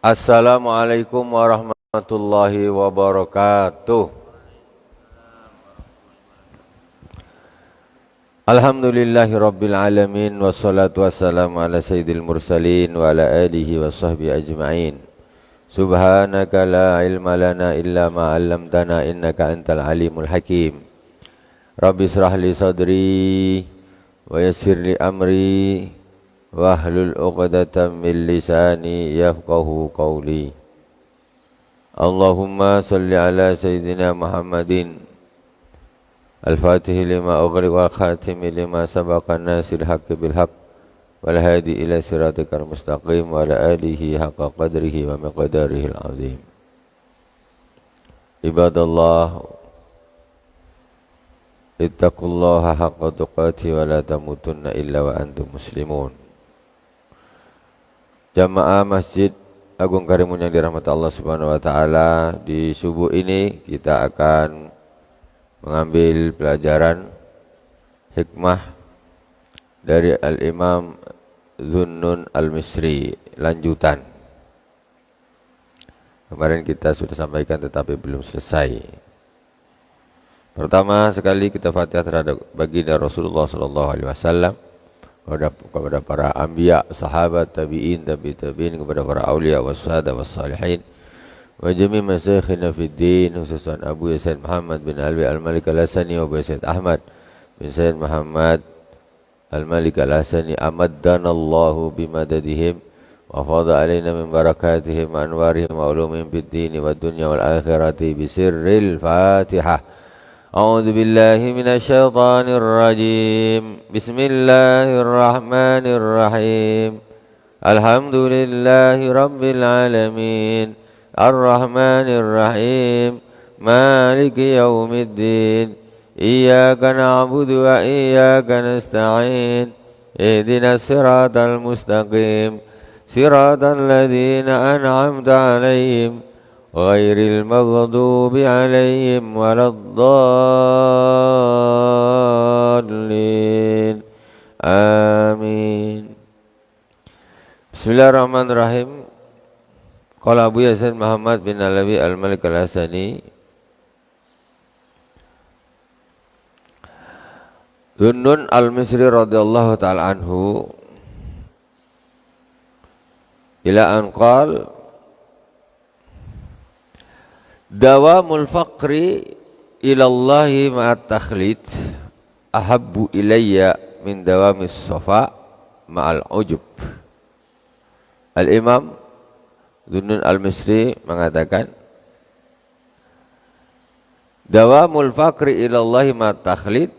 Assalamualaikum warahmatullahi wabarakatuh. Alhamdulillahi rabbil alamin. Wassalatu wassalamu ala sayyidil mursalin wa ala alihi wa sahbihi ajma'in. Subhanaka la ilma lana illa ma 'allamtana innaka antal alimul hakim. Rabbi israh li sadri wa yassir li amri wahlul 'uqdatam min lisani yafqahu qawli. Allahumma salli ala sayyidina Muhammadin al-Fatih lima ughliq wal khatim lima sabaqa nasir haqqi bil haqq wal hadi ila siratikal mustaqim wa ala alihi haqqa qadrihi wa miqdarihi al-azim. Ibadallah, ittaqullaha haqqa tuqatih wa la tamutunna illa wa antum muslimun. Jamaah Masjid Agung Karimun yang dirahmati Allah Subhanahu wa taala, di subuh ini kita akan mengambil pelajaran hikmah dari Al-Imam Dhunnun Al-Misri, lanjutan. Kemarin kita sudah sampaikan tetapi belum selesai. Pertama sekali kita Fatihah terhadap baginda Rasulullah SAW, kepada para anbiya, sahabat, tabi'in, tabi'in, kepada para awliya, wassahadah, wassalihin, wa jami' masyayikhina fid din, khususan Abu Sayyid Muhammad bin Alwi Al-Malik Al-Hasani wa Abu Sayyid Ahmad bin Sayyid Muhammad Al-Malik Al-Hasani, amaddanallahu bimadadihim wa fadha alaina min barakatihim wa anwarihim wa ulumihim fid din wa dunya wal akhirati bisirril Fatihah. A'udzu billahi minasy syaithanir rajim. Bismillahirrahmanirrahim. Alhamdulillahi rabbil alamin. Ar-rahmanir rahim. Maliki yaumiddin. Iyyaka na'budu wa iyyaka nasta'in. Ihdinas siratal mustaqim. Siratal ladzina an'amta 'alaihim ghairil maghdubi 'alaihim waladdallin. Amin. Bismillahirrahmanirrahim. Qala Abu Yasin Muhammad bin Alawi Al-Malik Al-Hasani, Dhunnun Al-Misri radhiyallahu ta'ala anhu, ila an qala dawamul faqri ilallahi ma'at takhlid ahabbu ilayya min dawamis safa ma'al ujub. Al-Imam Dhunnun Al-Misri mengatakan, dawamul faqri ilallahi ma'at takhlid,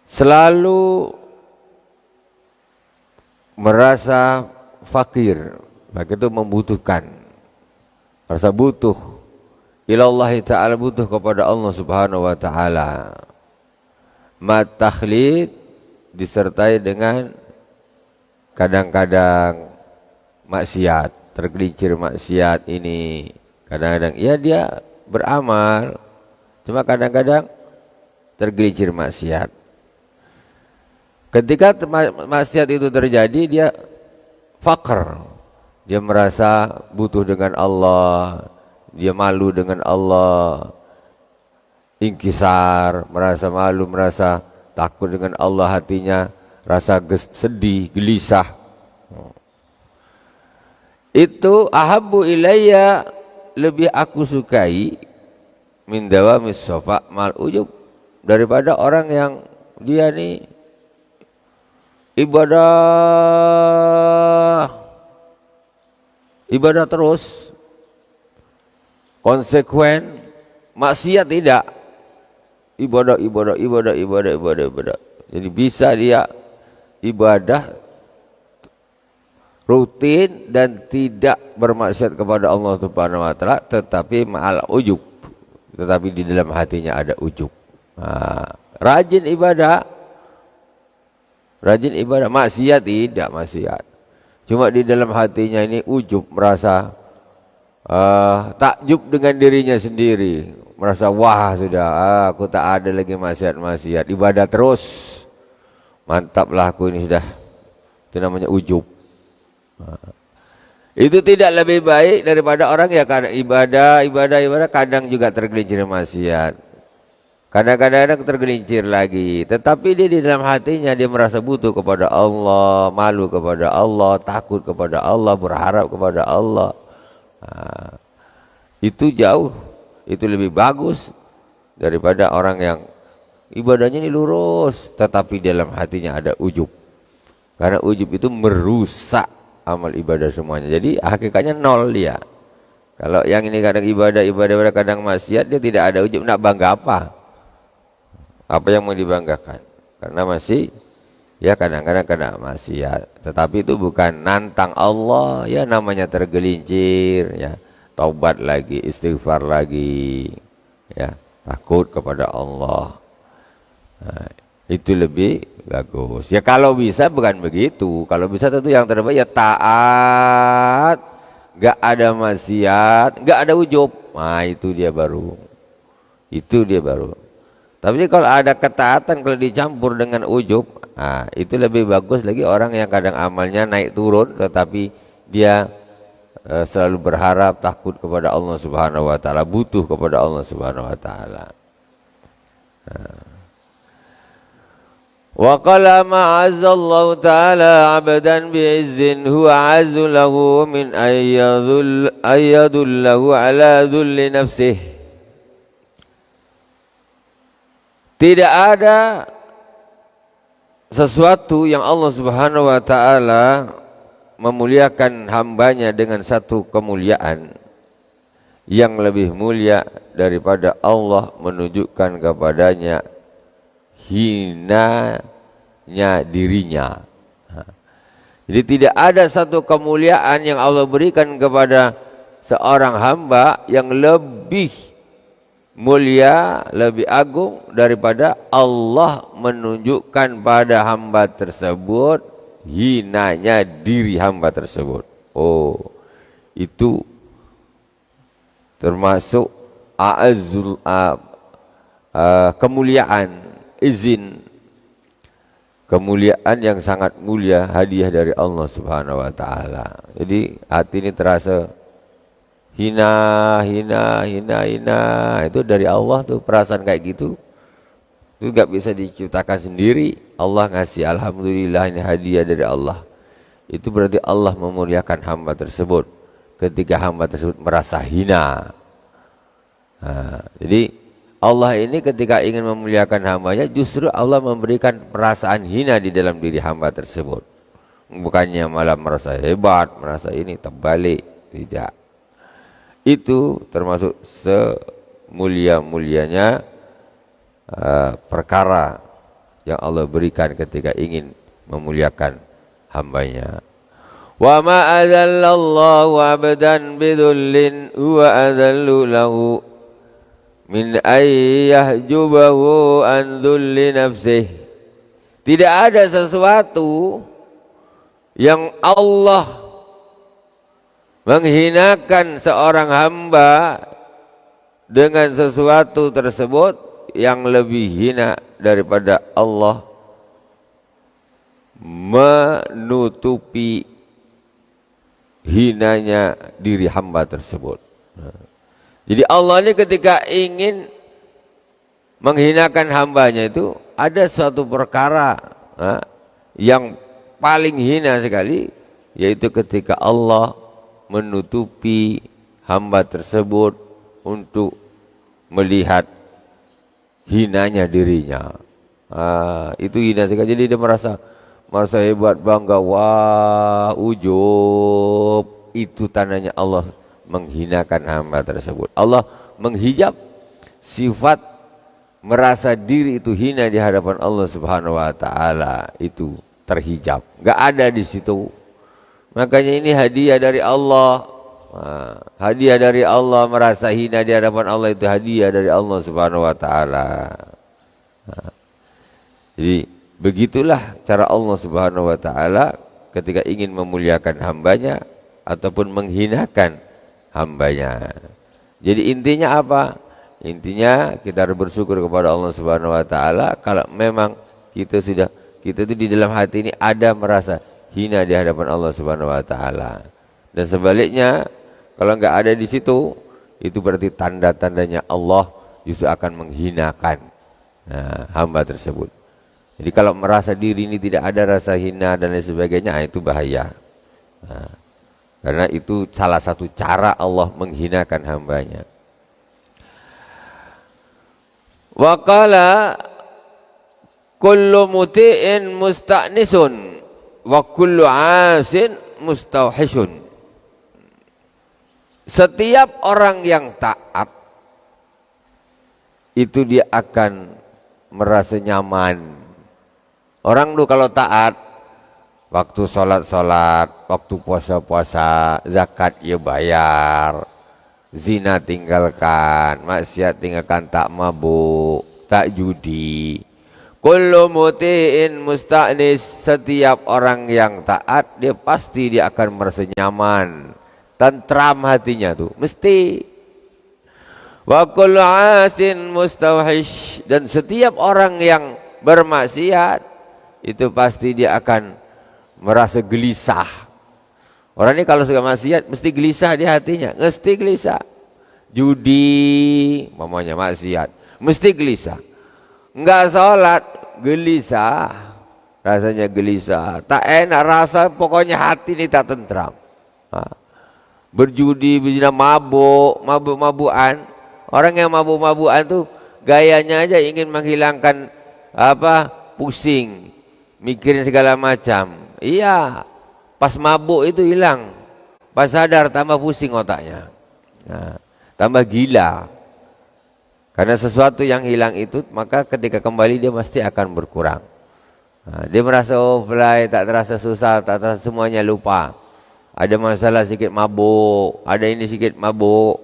selalu merasa fakir, fakir itu membutuhkan, rasa butuh, ilallahi ta'ala, butuh kepada Allah Subhanahu wa ta'ala. Matakhlid disertai dengan kadang-kadang maksiat, tergelincir maksiat ini. Kadang-kadang ya dia beramal, cuma kadang-kadang tergelincir maksiat. Ketika maksiat itu terjadi, dia fakir. Dia merasa butuh dengan Allah, dia malu dengan Allah, inkisar, merasa malu, merasa takut dengan Allah, hatinya rasa sedih, gelisah. Itu ahabbu ilayya, lebih aku sukai, min dawamis safa mal ujub, daripada orang yang dia nih ibadah terus, konsekuen, maksiat tidak, ibadah. Jadi bisa dia ibadah rutin dan tidak bermaksiat kepada Allah Subhanahu wa taala, tetapi ma'al ujub, tetapi di dalam hatinya ada ujub. Rajin ibadah, maksiat tidak maksiat. Cuma di dalam hatinya ini ujub, merasa takjub dengan dirinya sendiri, merasa wah sudah aku tak ada lagi maksiat, ibadah terus, mantaplah aku ini sudah. Itu namanya ujub. Itu tidak lebih baik daripada orang yang kadang ibadah kadang juga tergelincir maksiat. Kadang-kadang tergelincir lagi, tetapi dia di dalam hatinya dia merasa butuh kepada Allah, malu kepada Allah, takut kepada Allah, berharap kepada Allah. Nah, itu jauh, itu lebih bagus daripada orang yang ibadahnya ini lurus, tetapi dalam hatinya ada ujub. Karena ujub itu merusak amal ibadah semuanya. Jadi hakikatnya nol dia. Kalau yang ini kadang ibadah kadang maksiat, dia tidak ada ujub, nak bangga apa? Apa yang mau dibanggakan? Karena masih ya kadang-kadang kena maksiat, tetapi itu bukan nantang Allah, ya namanya tergelincir, ya taubat lagi, istighfar lagi, ya takut kepada Allah. Nah, itu lebih bagus. Ya kalau bisa bukan begitu. Kalau bisa tentu yang terbaik ya taat, gak ada maksiat, gak ada ujub. Nah itu dia baru. Itu dia baru. Tapi kalau ada ketaatan kalau dicampur dengan ujub, nah itu lebih bagus lagi orang yang kadang amalnya naik turun, tetapi dia selalu berharap takut kepada Allah Subhanahu wa taala, butuh kepada Allah Subhanahu wa taala. Wa qala ma'azzallahu ta'ala 'abdan bi'izzin huwa 'azzu lahu min ayyadullahu 'ala dhulli nafsihi. Tidak ada sesuatu yang Allah Subhanahu wa taala memuliakan hambanya dengan satu kemuliaan yang lebih mulia daripada Allah menunjukkan kepadanya hinanya dirinya. Jadi tidak ada satu kemuliaan yang Allah berikan kepada seorang hamba yang lebih mulia, lebih agung daripada Allah menunjukkan pada hamba tersebut hinanya diri hamba tersebut. Oh, itu termasuk kemuliaan, izin, kemuliaan yang sangat mulia, hadiah dari Allah Subhanahu wa taala. Jadi hati ini terasa hina itu dari Allah tuh, perasaan kayak gitu itu gak bisa diciptakan sendiri. Allah ngasih, alhamdulillah ini hadiah dari Allah. Itu berarti Allah memuliakan hamba tersebut ketika hamba tersebut merasa hina. Nah, jadi Allah ini ketika ingin memuliakan hambanya, justru Allah memberikan perasaan hina di dalam diri hamba tersebut, bukannya malah merasa hebat, merasa ini, terbalik. Tidak. Itu termasuk semulia-mulianya perkara yang Allah berikan ketika ingin memuliakan hambanya. Wa ma adallallahu abdan bidhullin huwa adallu lahu min ayyahjubahu an dhulli nafsih. Tidak ada sesuatu yang Allah menghinakan seorang hamba dengan sesuatu tersebut yang lebih hina daripada Allah menutupi hinanya diri hamba tersebut. Jadi Allah ini ketika ingin menghinakan hambanya itu ada suatu perkara yang paling hina sekali, yaitu ketika Allah menutupi hamba tersebut untuk melihat hinanya dirinya. Itu hina sekali. Jadi dia merasa hebat, bangga, wah, ujub. Itu tandanya Allah menghinakan hamba tersebut. Allah menghijab sifat merasa diri itu hina di hadapan Allah Subhanahu wa taala, itu terhijab. Enggak ada di situ. Makanya ini hadiah dari Allah. Hadiah dari Allah, merasa hina di hadapan Allah itu hadiah dari Allah Subhanahu wa taala. Jadi begitulah cara Allah Subhanahu wa taala ketika ingin memuliakan hambanya ataupun menghinakan hambanya. Jadi intinya apa? Intinya kita harus bersyukur kepada Allah Subhanahu wa taala kalau memang kita itu di dalam hati ini ada merasa hina di hadapan Allah Subhanahu wa taala. Dan sebaliknya, kalau enggak ada di situ, itu berarti tanda-tandanya Allah justru akan menghinakan hamba tersebut. Jadi kalau merasa diri ini tidak ada rasa hina dan lain sebagainya, itu bahaya. Karena itu salah satu cara Allah menghinakan hambanya. Wa qala kullu muti'in musta'nisun wa kullu 'asin mustauhishun. Setiap orang yang taat itu dia akan merasa nyaman. Orang tuh kalau taat, waktu sholat, waktu puasa, zakat ya bayar, zina tinggalkan, maksiat tinggalkan, tak mabuk, tak judi. Kullu muti'in musta'nis, setiap orang yang taat dia pasti dia akan merasa nyaman, tentram hatinya tuh, mesti. Wa kullu 'asin mustauhish, dan setiap orang yang bermaksiat itu pasti dia akan merasa gelisah. Orang ini kalau suka maksiat mesti gelisah di hatinya, mesti gelisah. Judi, mamanya maksiat, mesti gelisah. Enggak sholat, gelisah, rasanya gelisah, tak enak rasa, pokoknya hati ini tak tentram. Berjudi, berzina, mabuk-mabukan. Orang yang mabuk-mabukan tuh gayanya aja ingin menghilangkan pusing, mikirin segala macam. Iya, pas mabuk itu hilang, pas sadar tambah pusing otaknya, tambah gila. Karena sesuatu yang hilang itu, maka ketika kembali dia pasti akan berkurang. Dia merasa fly, tak terasa susah, tak terasa, semuanya lupa. Ada masalah sikit mabuk, ada ini sikit mabuk.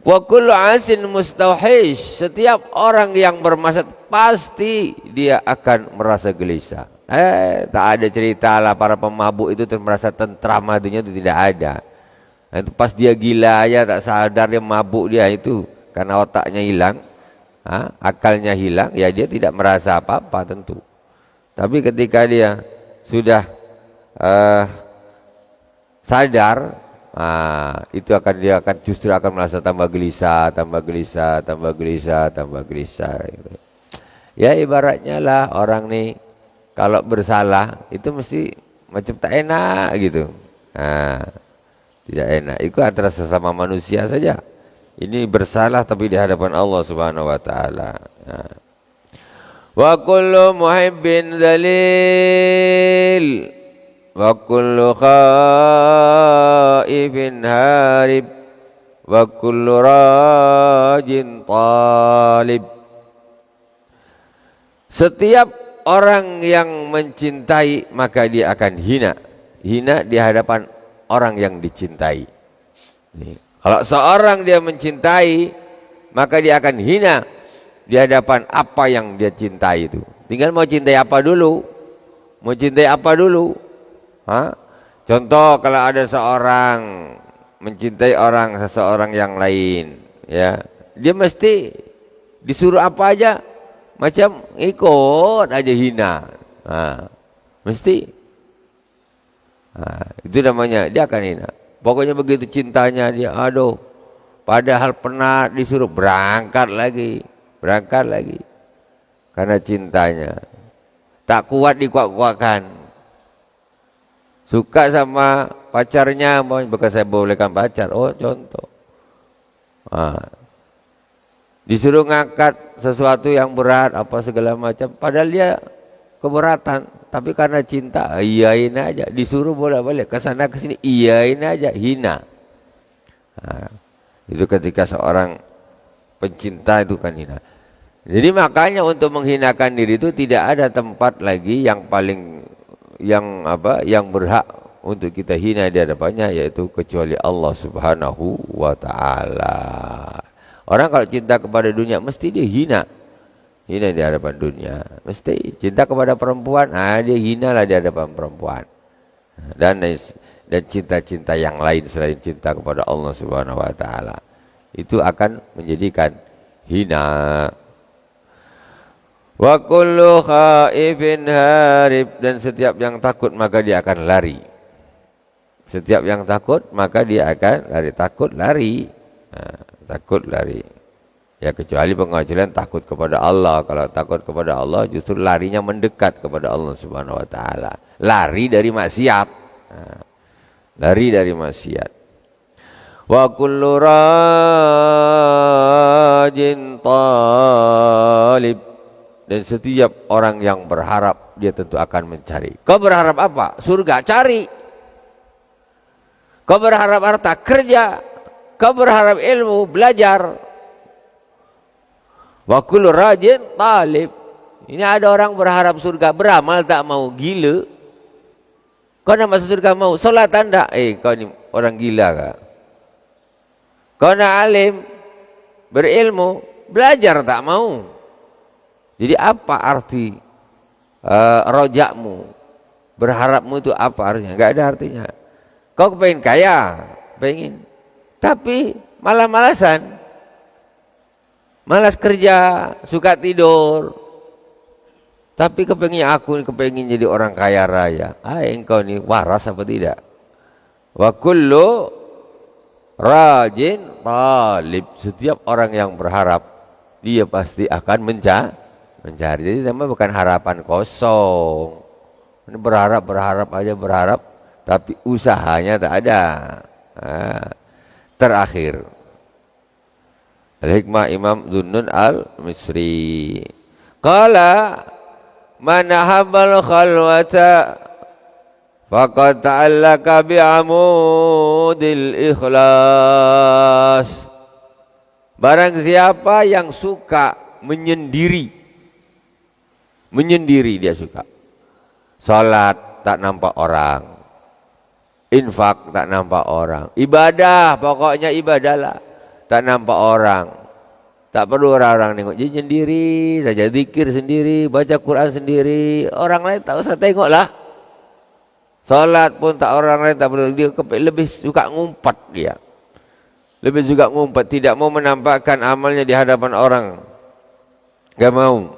Wa kullu 'asin mustauhish, setiap orang yang bermaksiat pasti dia akan merasa gelisah. Tak ada cerita lah para pemabuk itu merasa tentram hatinya, itu tidak ada. Itu pas dia gila aja tak sadar dia mabuk, dia itu karena otaknya hilang, akalnya hilang, ya dia tidak merasa apa-apa tentu. Tapi ketika dia sudah sadar, itu dia akan justru akan merasa tambah gelisah, tambah gelisah, tambah gelisah, tambah gelisah. Gitu. Ya ibaratnya lah orang nih kalau bersalah itu mesti macam tak enak gitu. Tidak enak. Itu antara sesama manusia saja. Ini bersalah tapi di hadapan Allah Subhanahu wa taala. Wa kullu muhibbin dzalil wa kullu khaifin harib wa kullu rajin talib. Setiap orang yang mencintai maka dia akan hina di hadapan orang yang dicintai. Kalau seorang dia mencintai, maka dia akan hina di hadapan apa yang dia cintai itu. Tinggal mau cintai apa dulu? Mau cintai apa dulu? Contoh kalau ada seorang mencintai seseorang yang lain, ya, dia mesti disuruh apa aja, macam ikut aja hina. Mesti. Itu namanya dia akan hina. Pokoknya begitu cintanya dia, aduh, padahal pernah disuruh berangkat lagi, karena cintanya tak kuat dikuat-kuatkan. Suka sama pacarnya, bukan saya bolehkan pacar, contoh, disuruh ngangkat sesuatu yang berat, apa segala macam, padahal dia keberatan. Tapi karena cinta, iyain aja. Disuruh boleh-boleh kesana kesini, iyain aja, hina. Itu ketika seorang pencinta itu kan hina. Jadi makanya untuk menghinakan diri itu tidak ada tempat lagi yang berhak untuk kita hina di hadapannya, yaitu kecuali Allah Subhanahu wa taala. Orang kalau cinta kepada dunia mesti dia hina di hadapan dunia, mesti. Cinta kepada perempuan, dia hina lah di hadapan perempuan, dan cinta-cinta yang lain selain cinta kepada Allah Subhanahu wa taala itu akan menjadikan hina. Wa kullu khaifin harib, dan setiap yang takut maka dia akan lari. Setiap yang takut maka dia akan lari. Takut lari. Takut lari. Ya kecuali pengecualian takut kepada Allah. Kalau takut kepada Allah justru larinya mendekat kepada Allah Subhanahu wa taala. Lari dari maksiat. Lari dari maksiat. Wa kullu rajin talib, dan setiap orang yang berharap dia tentu akan mencari. Kau berharap apa? Surga, cari. Kau berharap harta, kerja. Kau berharap ilmu, belajar. Wa kullu rajin talib. Ini ada orang berharap surga, beramal tak mau, gila. Kau nak masuk surga mau, solat tak? Kau ni orang gila kah? Kau nak alim, berilmu, belajar tak mau. Jadi apa arti rojakmu, berharapmu itu apa artinya? Enggak ada artinya. Kau pengen kaya, pengen, tapi malas-malasan, malas kerja, suka tidur. Tapi aku kepengen jadi orang kaya raya. Engkau ni waras apa tidak? Wa kullu rajin talib, setiap orang yang berharap dia pasti akan mencari. Jadi namanya bukan harapan kosong. Ini berharap aja berharap, tapi usahanya tak ada. Terakhir, Al-Hikmah Imam Dhunnun Al-Misri. Qala man ahabbal khalwata faqad ta'allaka bi'amudil ikhlas. Barang siapa yang suka menyendiri dia suka. Salat tak nampak orang, infak tak nampak orang, ibadah pokoknya ibadahlah tak nampak orang, tak perlu orang-orang tengok, dia sendiri saja, zikir sendiri, baca Quran sendiri, orang lain tak usah tengoklah. Salat pun tak, orang lain tak perlu, dia lebih suka ngumpat, dia lebih suka ngumpat, tidak mau menampakkan amalnya di hadapan orang, gak mau.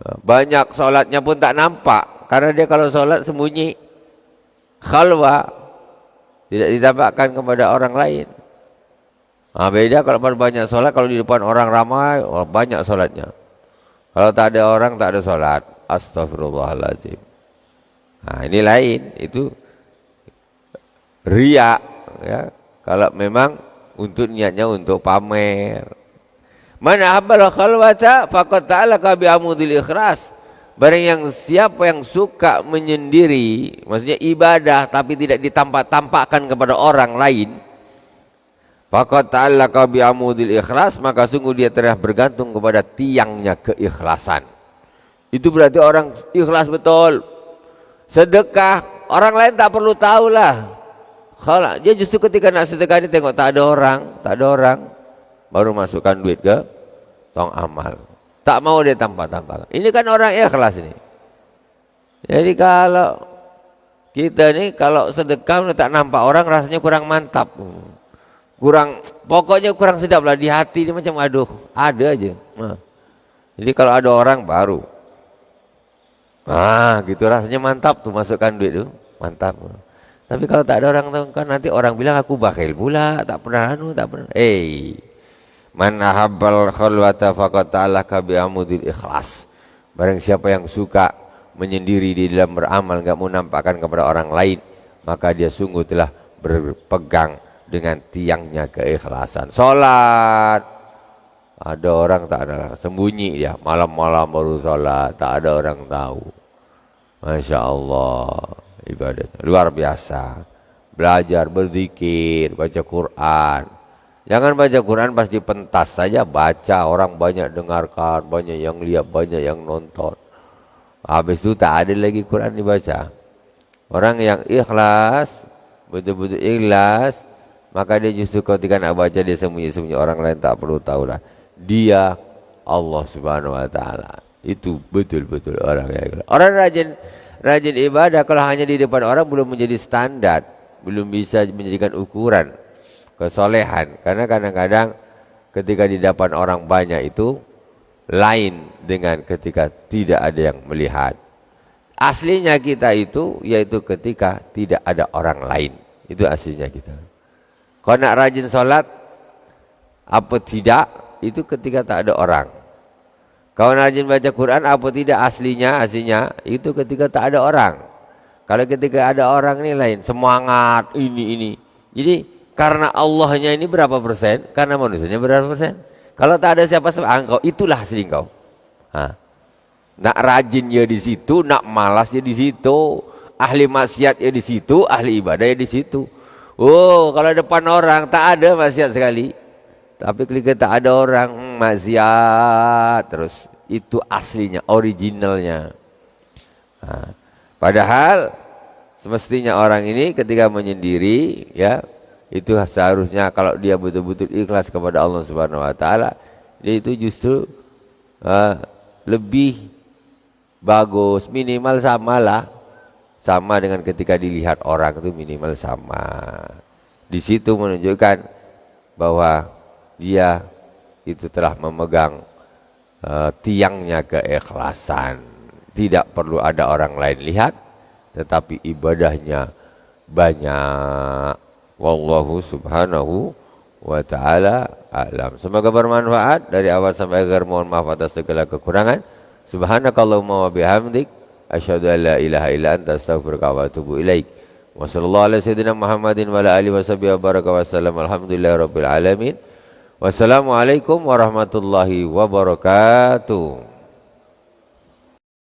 Banyak solatnya pun tak nampak, karena dia kalau solat sembunyi, khalwa, tidak ditampakkan kepada orang lain. Beda kalau banyak solat, kalau di depan orang ramai, banyak solatnya. Kalau tak ada orang, tak ada solat. Astagfirullahaladzim. Ini lain, itu riya, ya. Kalau memang untuk niatnya untuk pamer. Man ahabbal khalwata faqad ta'allaka bi amudil ikhlas. Barang yang siapa yang suka menyendiri, maksudnya ibadah tapi tidak ditampak-tampakkan kepada orang lain, faqad ta'allaka bi amudil ikhlas, maka sungguh dia telah bergantung kepada tiangnya keikhlasan. Itu berarti orang ikhlas betul. Sedekah, orang lain tak perlu tahulah. Kalau dia justru ketika nak sedekah dia tengok tak ada orang, baru masukkan duit ke tong amal. Tak mau dia tampak-tampakkan. Ini kan orang ikhlas ini. Jadi kalau kita ni kalau sedekah tak nampak orang, rasanya kurang mantap. Pokoknya kurang sedap lah di hati dia, macam aduh, ada aja. Jadi kalau ada orang baru, gitu rasanya mantap tuh, masukkan duit tuh, mantap. Tapi kalau tak ada orang kan nanti orang bilang aku bakhil pula, tak pernah. Man ahabbal khalwata faqad ta'allaka bi amudil ikhlas. Barang siapa yang suka menyendiri di dalam beramal, enggak mau nampakkan kepada orang lain, maka dia sungguh telah berpegang dengan tiangnya keikhlasan. Salat, ada orang tak ada, sembunyi dia, malam-malam baru salat, tak ada orang tahu. Masya Allah, ibadahnya luar biasa. Belajar, berzikir, baca Quran. Jangan baca Quran pas dipentas saja, baca, orang banyak dengarkan, banyak yang lihat, banyak yang nonton. Habis itu tak ada lagi Quran dibaca. Orang yang ikhlas, betul-betul ikhlas, maka dia justru ketika nak baca dia sembunyi-sembunyi, orang lain tak perlu tahulah. Dia Allah Subhanahu wa taala. Itu betul-betul orang yang ikhlas. Orang rajin ibadah kalau hanya di depan orang belum menjadi standar, belum bisa menjadikan ukuran kesolehan. Karena kadang-kadang ketika di depan orang banyak itu lain dengan ketika tidak ada yang melihat. Aslinya kita itu yaitu ketika tidak ada orang lain. Itu aslinya kita. Kalau nak rajin sholat apa tidak, itu ketika tak ada orang. Kalau rajin baca Quran apa tidak, aslinya itu ketika tak ada orang. Kalau ketika ada orang ini lain, semangat ini. Jadi karena Allahnya ini berapa persen, karena manusianya berapa persen. Kalau tak ada siapa-siapa, engkau itulah asli engkau. Nak rajin ya di situ, nak malas ya di situ, ahli maksiat ya di situ, ahli ibadah ya di situ. Oh, kalau depan orang tak ada maksiat sekali. Tapi ketika tak ada orang, maksiat terus. Itu aslinya, originalnya. Padahal semestinya orang ini ketika menyendiri, ya, itu seharusnya kalau dia betul-betul ikhlas kepada Allah Subhanahu wa taala, dia itu justru lebih bagus, minimal sama dengan ketika dilihat orang, itu minimal sama. Di situ menunjukkan bahwa dia itu telah memegang tiangnya keikhlasan. Tidak perlu ada orang lain lihat, tetapi ibadahnya banyak. Wallahu subhanahu wa ta'ala a'lam. Semoga bermanfaat dari awal sampai akhir. Mohon maaf atas segala kekurangan. Subhanakallahumma wa bihamdik, asyhadu an la ilaha illa anta, astaghfiruka wa atubu ilaik. Wa sallallahu ala sayyidina Muhammadin wa ala alihi wa sahbihi wa baraka wa sallam. Alhamdulillahirabbil alamin. Wassalamualaikum warahmatullahi wabarakatuh.